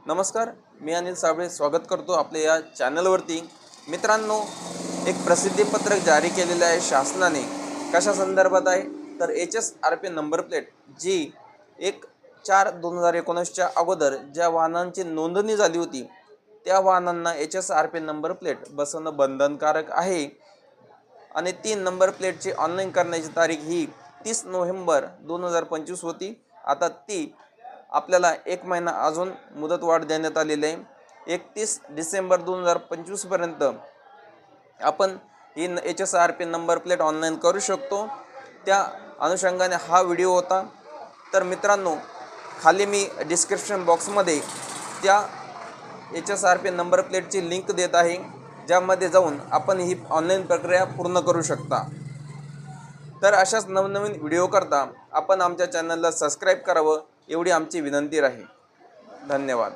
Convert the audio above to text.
नमस्कार, मी अनिल साबळे स्वागत करतो आपल्या या चॅनलवरती। मित्रांनो, एक प्रसिद्धीपत्रक जारी केलेले आहे शासनाने। कशा संदर्भात आहे तर HSRP नंबर प्लेट जी 1/4/2019च्या अगोदर ज्या वाहनांची नोंदणी झाली होती त्या वाहनांना HSRP नंबर प्लेट बसवणं बंधनकारक आहे आणि ती नंबर प्लेटची ऑनलाईन करण्याची तारीख ही 30 नोव्हेंबर 2025 होती। आता ती आपल्याला 1 महिना अजून मुदतवाढ देण्यात आलेली आहे। 31 डिसेंबर 2025 पर्यंत आपण ही HSRP नंबर प्लेट ऑनलाईन करू शकतो। त्या अनुषंगाने हा व्हिडिओ होता। तर मित्रांनो, खाली मी डिस्क्रिप्शन बॉक्समध्ये त्या HSRP नंबर प्लेटची लिंक देत आहे, ज्यामध्ये जाऊन आपण ही ऑनलाईन प्रक्रिया पूर्ण करू शकता। तर अशाच नवनवीन व्हिडिओ करता आपण आमच्या चॅनलला सबस्क्राईब करावं एवढी आमची विनंती राहील। धन्यवाद।